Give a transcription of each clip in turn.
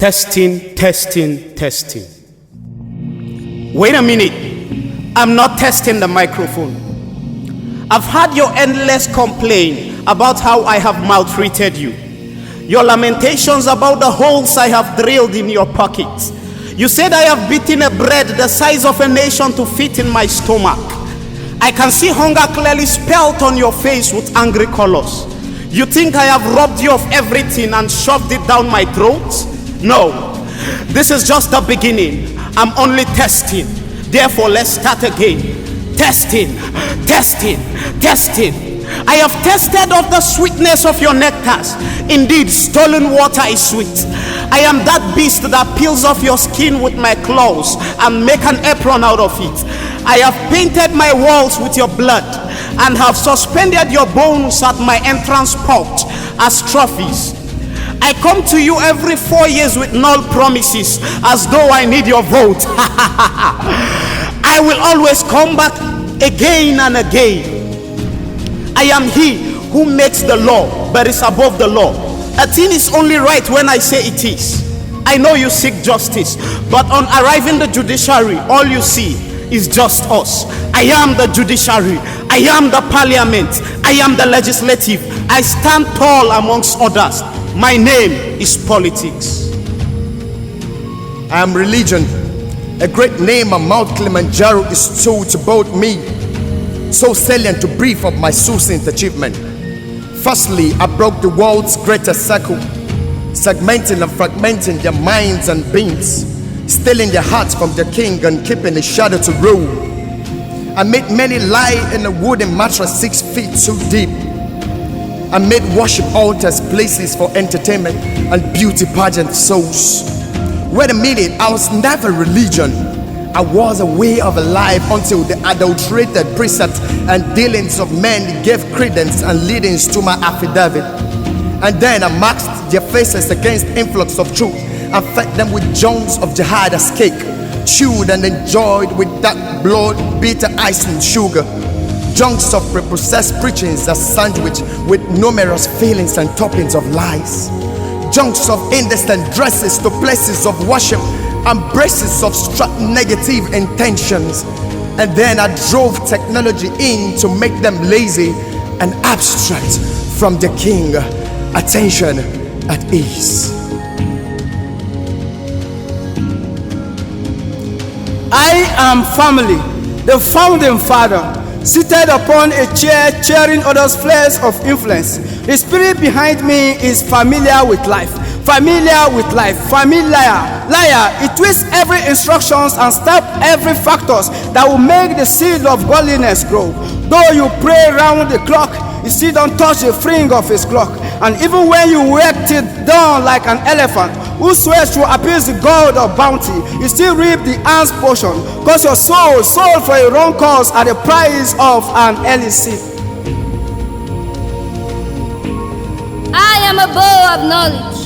Testing, testing, testing. Wait a minute. I'm not testing the microphone. I've heard your endless complaint about how I have maltreated you. Your lamentations about the holes I have drilled in your pockets. You said I have beaten a bread the size of a nation to fit in my stomach. I can see hunger clearly spelled on your face with angry colors. You think I have robbed you of everything and shoved it down my throat? No, this is just the beginning. I'm only testing. Therefore, let's start again. Testing, testing, testing. I have tasted of the sweetness of your nectars. Indeed, stolen water is sweet. I am that beast that peels off your skin with my claws and make an apron out of it. I have painted my walls with your blood and have suspended your bones at my entrance port as trophies. I come to you every 4 years with null promises as though I need your vote. I will always come back again and again. I am he who makes the law but is above the law. A thing is only right when I say it is. I know you seek justice, but on arriving the judiciary, all you see is just us. I am the judiciary. I am the parliament. I am the legislative. I stand tall amongst others. My name is politics. I am religion. A great name on Mount Kilimanjaro is told about me, so salient to brief of my succinct achievement. Firstly, I broke the world's greatest circle, segmenting and fragmenting their minds and beings, stealing their hearts from their king and keeping the shadow to rule. I made many lie in a wooden mattress 6 feet too deep. I made worship altars places for entertainment and beauty pageant shows. Wait a minute, I was never religion. I was a way of life until the adulterated precepts and dealings of men gave credence and leadings to my affidavit. And then I masked their faces against influx of truth and fed them with jones of jihad as cake, chewed and enjoyed with that blood bitter icing sugar. Junks of preprocessed preachings as sandwich with numerous fillings and toppings of lies. Junks of indecent dresses to places of worship and braces of negative intentions. And then I drove technology in to make them lazy and abstract from the king. Attention at ease. I am family, the founding father, seated upon a chair, cheering others' flares of influence. The spirit behind me is familiar with life. Familiar with life, familiar, liar. It twists every instructions and stab every factors that will make the seed of godliness grow. Though you pray round the clock, you still don't touch the fringe of his clock. And even when you work it down like an elephant who swears to appease the God of bounty, you still reap the ant's portion, cause your soul sold for a wrong cause at the price of an early seed. I am a bowl of knowledge.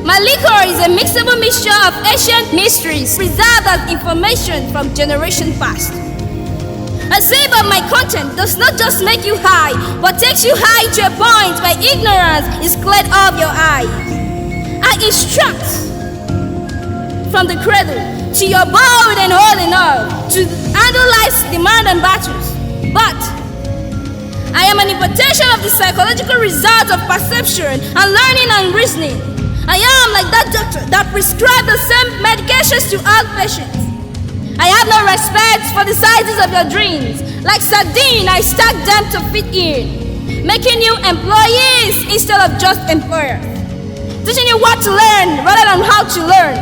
My liquor is a mixable mixture of ancient mysteries preserved as information from generation past. A sip of my content does not just make you high, but takes you high to a point where ignorance is cleared off your eyes. I instruct from the cradle to your bold and holding up to handle life's demand and battles. But I am an importation of the psychological result of perception and learning and reasoning. I am like that doctor that prescribed the same medications to all patients. I have no respect for the sizes of your dreams. Like sardine, I stack them to fit in, making you employees instead of just employers. Teaching you what to learn rather than how to learn.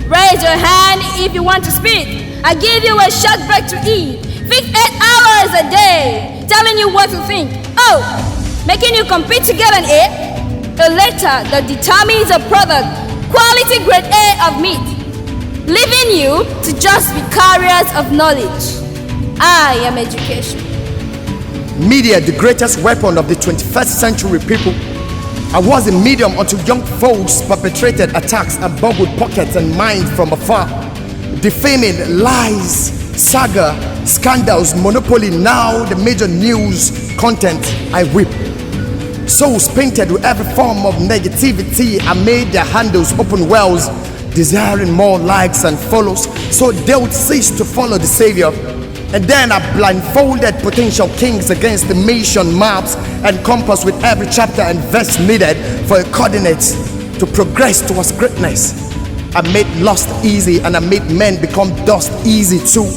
Raise your hand if you want to speak. I give you a short break to eat. Fix 8 hours a day, telling you what to think. Oh, making you compete to get an A. A letter that determines a product, quality grade A of meat, leaving you to just be carriers of knowledge. I am education. Media, the greatest weapon of the 21st century people. I was a medium until young folks perpetrated attacks and boggled pockets and minds from afar. Defaming, lies, saga, scandals, monopoly, now the major news content I whip. Souls painted with every form of negativity. I made their handles open wells, desiring more likes and follows, so they would cease to follow the Savior. And then I blindfolded potential kings against the mission maps and compass with every chapter and verse needed for a coordinate to progress towards greatness. I made lust easy and I made men become dust easy too.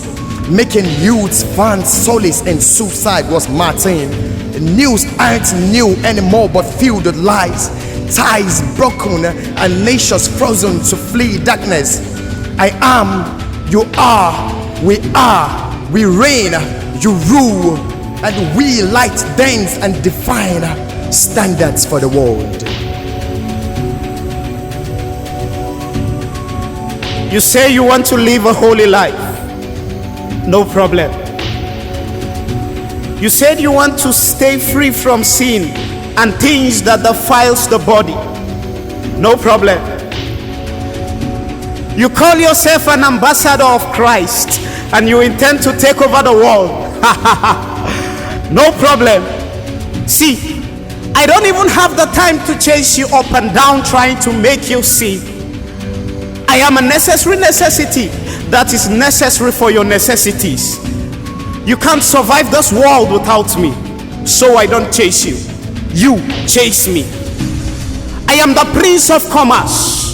Making youths find solace in suicide was my thing. The news aren't new anymore but filled with lies. Ties broken and nations frozen to flee darkness. I am, you are, we reign, you rule, and we light dance and define standards for the world. You say you want to live a holy life. No problem. You said you want to stay free from sin and things that defiles the body. No problem. You call yourself an ambassador of Christ and you intend to take over the world. No problem. See, I don't even have the time to chase you up and down trying to make you see. I am a necessary necessity that is necessary for your necessities. You can't survive this world without me, so I don't chase you. You chase me. I am the Prince of Commerce.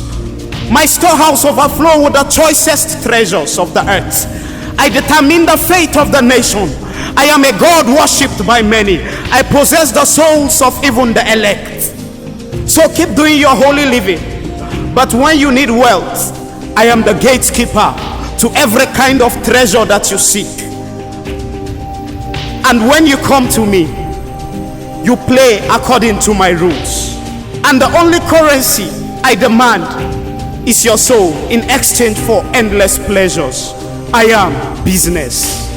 My storehouse overflow with the choicest treasures of the earth. I determine the fate of the nation. I am a God worshipped by many. I possess the souls of even the elect. So keep doing your holy living. But when you need wealth, I am the gatekeeper to every kind of treasure that you seek. And when you come to me, you play according to my rules. And the only currency I demand is your soul in exchange for endless pleasures. I am business.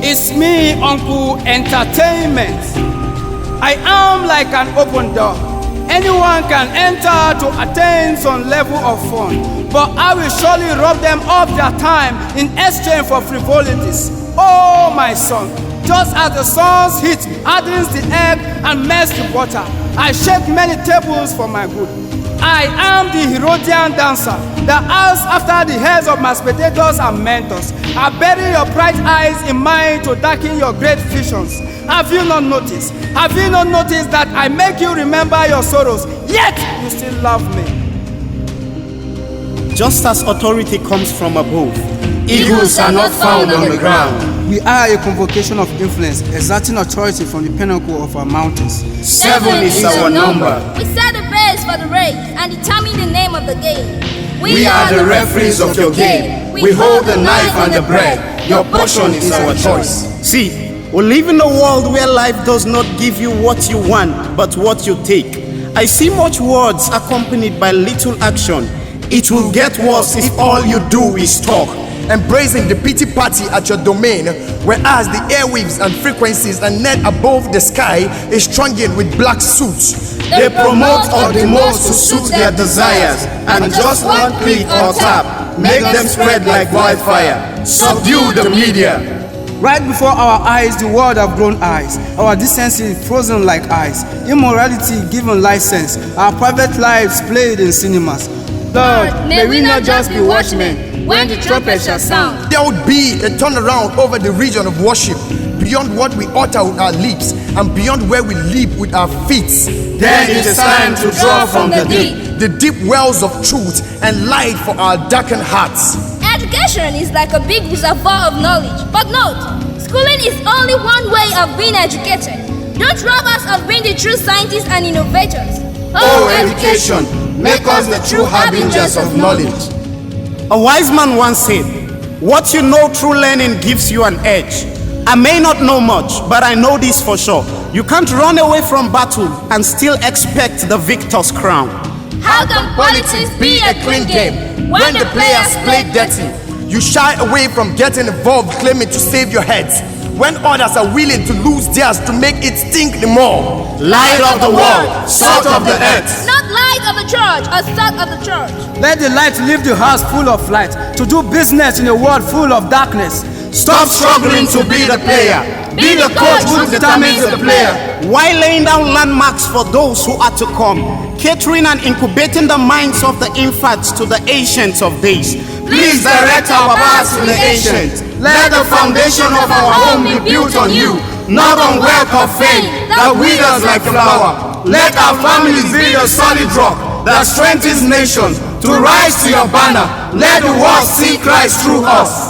It's me, Uncle Entertainment. I am like an open door. Anyone can enter to attain some level of fun, but I will surely rob them of their time in exchange for frivolities. Oh, my son, just as the sun's heat hardens the egg and melts the butter, I shake many tables for my good. I am the Herodian dancer that asks after the heads of my spectators and mentors. I bury your bright eyes in mine to darken your great visions. Have you not noticed? Have you not noticed that I make you remember your sorrows, yet you still love me? Just as authority comes from above, eagles are not found on the ground. We are a convocation of influence, exerting authority from the pinnacle of our mountains. 7 is our number. We set the base for the race and determine the name of the game. We are the referees of your game. We hold the knife and the bread. Your portion is our choice. See, we live in a world where life does not give you what you want, but what you take. I see much words accompanied by little action. It will get worse if all you do is talk. Embracing the pity party at your domain, whereas the airwaves and frequencies and net above the sky is thronging with black suits. They promote or demote to suit their desires, and just one click or tap make them spread like wildfire. Subdue the media. Right before our eyes, the world have grown eyes. Our decency frozen like ice. Immorality given license. Our private lives played in cinemas. Lord, may we not just be watchmen when the trumpet shall sound. There would be a turnaround over the region of worship, beyond what we utter with our lips and beyond where we leap with our feet. Then it is time to draw from the deep wells of truth and light for our darkened hearts. Education is like a big reservoir of knowledge. But note, schooling is only one way of being educated. Don't rob us of being the true scientists and innovators. Oh, education, make us the true harbingers of knowledge. A wise man once said, what you know through learning gives you an edge. I may not know much, but I know this for sure. You can't run away from battle and still expect the victor's crown. How can politics be a clean game when the players play dirty? You shy away from getting involved, claiming to save your heads, when others are willing to lose theirs to make it stink the more. Light of the world, salt of the earth. Not light of the church or salt of the church. Let the light leave the house full of light, to do business in a world full of darkness. Stop struggling to be the player. Be the coach who determines the player. While laying down landmarks for those who are to come, catering and incubating the minds of the infants to the ancients of days. Please direct our paths to the ancient. Let the foundation of our home be built on you, not on wealth or fame that withers like a flower. Let our families be the solid rock that strengthens nations to rise to your banner. Let the world see Christ through us.